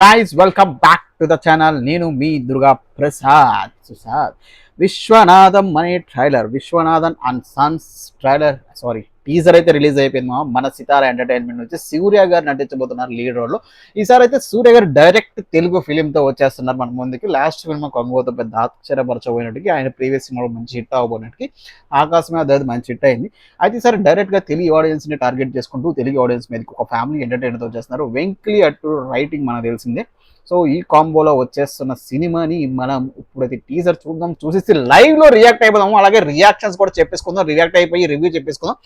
Guys, welcome back to the channel. నేను మీ దుర్గా ప్రసాద్ విశ్వనాథం అనే trailer, Viswanathan and Sons trailer teaser అయితే release అయిపోయింది. మన సితారా ఎంటర్టైన్మెంట్ నుంచి సూర్య గారు నటించబోతున్నారు లీడ్ రోల్ లో. ఈసారి అయితే సూర్య గారు డైరెక్ట్ తెలుగు ఫిలిం తో వచ్చేస్తున్నారు మన ముందుకి. లాస్ట్ ఫిల్మ్ కొంగోతో పెద్ద ఆశ్చర్యపరచబోయినట్టుకి, ఆయన ప్రీవియస్ సినిమా మంచి హిట్ అవ్వబోయినట్టుకి, ఆకాశమే అది మంచి హిట్ అయింది. అయితే ఈసారి డైరెక్ట్ గా తెలుగు ఆడియన్స్ ని టార్గెట్ చేసుకుంటూ తెలుగు ఆడియన్స్ మీదకి ఒక ఫ్యామిలీ ఎంటర్టైనర్ తో వచ్చేస్తున్నారు. వెంకీ అటు రైటింగ్ మనకు తెలిసిందే. సో ఈ కాంబోలో వచ్చేస్తున్న సినిమాని మనం ఇప్పుడైతే టీజర్ చూద్దాం, చూసేసి లైవ్ లో రియాక్ట్ అయిపోదాము. అలాగే రియాక్షన్స్ కూడా చెప్పేసుకుందాం, రియాక్ట్ అయిపోయి రివ్యూ చెప్పేసుకుందాం.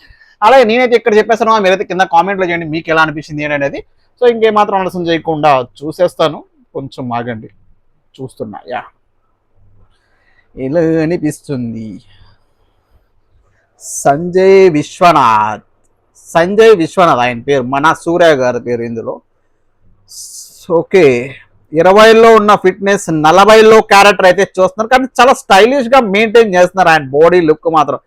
అలాగే నేనైతే ఇక్కడ చెప్పేస్తాను, మీరైతే కింద కామెంట్లో చేయండి మీకు ఎలా అనిపించింది అనేది. సో ఇంకేమాత్రం ఆలస్యం చేయకుండా చూసేస్తాను. కొంచెం ఆగండి, చూస్తున్నా. ఎలా అనిపిస్తుంది? సంజయ్ విశ్వనాథ్ ఆయన పేరు, మన సూర్య గారి పేరు ఇందులో. ఓకే, 20లో ఉన్న ఫిట్నెస్ 40లో క్యారెక్టర్ అయితే చూస్తున్నారు, కానీ చాలా స్టైలిష్ గా మెయింటైన్ చేస్తున్నారు ఆయన బాడీ లుక్ మాత్రం.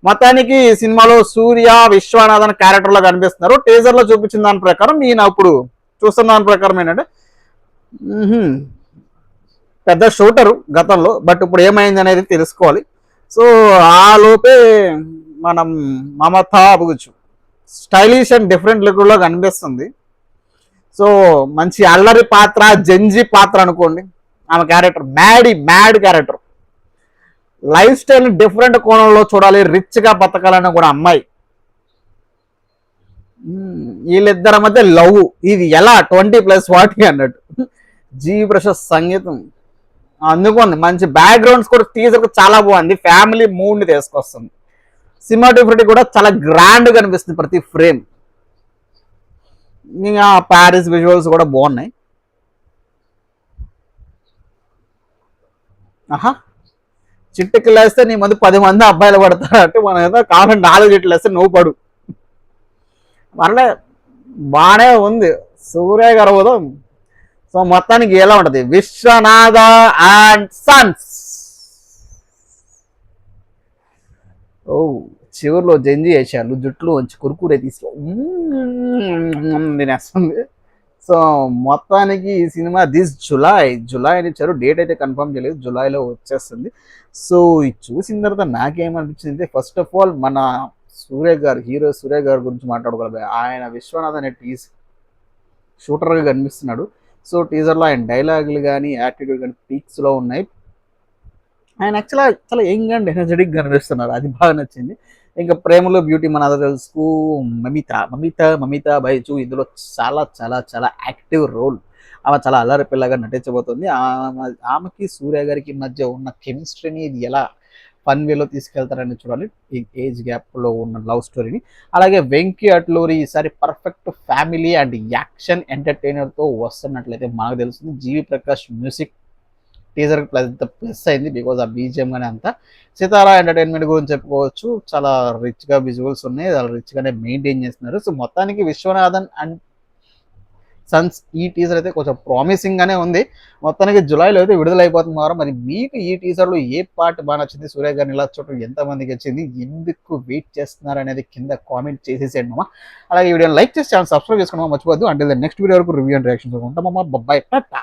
మొత్తానికి సినిమాలో సూర్య విశ్వనాథన్ క్యారెక్టర్ లో కనిపిస్తున్నారు. టీజర్ లో చూపించిన దాని ప్రకారం, నేను అప్పుడు చూస్తున్న దాని ప్రకారం ఏంటంటే పెద్ద షూటరు గతంలో, బట్ ఇప్పుడు ఏమైంది అనేది తెలుసుకోవాలి. సో ఆ లోపే మనం మమతా అవ్వచ్చు స్టైలిష్ అండ్ డిఫరెంట్ లుక్ లో కనిపిస్తుంది. సో మంచి అల్లరి పాత్ర, జంజీ పాత్ర అనుకోండి ఆమె character. Mad character. Life style different కోణంలో చూడాలి, రిచ్ గా బతకాలని కూడా అమ్మాయి. వీళ్ళిద్దరి మధ్య లవ్, ఇది ఎలా 20+40 అన్నట్టు. జీవి ప్రసాద్ సంగీతం అందుకోండి, మంచి బ్యాక్గ్రౌండ్స్ కూడా టీజర్ చాలా బాగుంది, ఫ్యామిలీ మూడ్ ని తీసుకొస్తుంది. సినిమాటోగ్రఫీ కూడా చాలా గ్రాండ్ గా అనిపిస్తుంది ప్రతి ఫ్రేమ్. ఇంకా ప్యారిస్ విజువల్స్ కూడా బాగున్నాయి. చిట్టుకి లేస్తే నీ మంది 10 మంది అబ్బాయిలు పడతారు అంటే, మనం ఏదో కామెంట్ 4 చిట్లు వేస్తే నువ్వు పడు. మరలే బాగానే ఉంది సూర్య గారు ఉదయం. సో మొత్తానికి ఎలా ఉంటది? Viswanatha and Sons. ఓ చివరిలో జంజి వేసారు, జుట్లు వచ్చి కురుకురే తీసుకో తినేస్తుంది. సో మొత్తానికి ఈ సినిమా జులై అని ఇచ్చారు, డేట్ అయితే కన్ఫర్మ్ చేయలేదు, జులైలో వచ్చేస్తుంది. సో ఇది చూసిన తర్వాత నాకేమనిపించింది, ఫస్ట్ ఆఫ్ ఆల్ మన హీరో సూర్య గారి గురించి మాట్లాడుకోవాలి. ఆయన విశ్వనాథ్ అనే షూటర్గా కనిపిస్తున్నాడు. సో టీజర్లో ఆయన డైలాగులు కానీ యాటిట్యూడ్ కానీ పీక్స్లో ఉన్నాయి. ఆయన యాక్చువల్గా చాలా యంగ్ అండ్ ఎనర్జెటిక్ కనిపిస్తున్నారు, అది బాగా నచ్చింది. ఇంకా ప్రేమలో బ్యూటీ మన తెలుసు మమిత బైజు ఇందులో చాలా చాలా చాలా యాక్టివ్ రోల్. ఆమె చాలా అల్లరి పిల్లగా నటించబోతుంది. ఆమెకి సూర్య గారికి మధ్య ఉన్న కెమిస్ట్రీని ఇది ఎలా ఫన్ వేలో తీసుకెళ్తారని చూడాలి, ఈ ఏజ్ గ్యాప్లో ఉన్న లవ్ స్టోరీని. అలాగే వెంకీ అట్లూరి ఈసారి పర్ఫెక్ట్ ఫ్యామిలీ అండ్ యాక్షన్ ఎంటర్టైనర్తో వస్తున్నట్లయితే మనకు తెలుస్తుంది. జీవి ప్రకాష్ మ్యూజిక్ టీజర్ ప్లస్ అయింది, బికాజ్ ఆ బీజిఎం కానీ అంతా. సితారా ఎంటర్టైన్మెంట్ గురించి చెప్పుకోవచ్చు, చాలా రిచ్గా విజువల్స్ ఉన్నాయి, చాలా రిచ్గానే మెయింటైన్ చేస్తున్నారు. సో మొత్తానికి విశ్వనాథన్ అండ్ సన్స్ ఈ టీజర్ అయితే కొంచెం ప్రామిసింగ్ గానే ఉంది. మొత్తానికి జులైలో అయితే విడుదలైపోతున్నారు. మరి మీకు ఈ టీజర్లో ఏ పార్ట్ బాగా నచ్చింది? సూర్య గారిని ఇలా చూడటం ఎంతమందికి వచ్చింది? ఎందుకు వెయిట్ చేస్తున్నారు అనేది కింద కామెంట్ చేసేసేయండి మామ. అలాగే ఈ వీడియోని లైక్ చేసి ఛానల్ సబ్స్క్రైబ్ చేసుకున్నామా మర్చిపోద్దు. అంటే నెక్స్ట్ వీడియో వరకు రివ్యూ అండ్ రియాక్షన్స్ ఉంటామమ్మా. బాయ్, టాటా.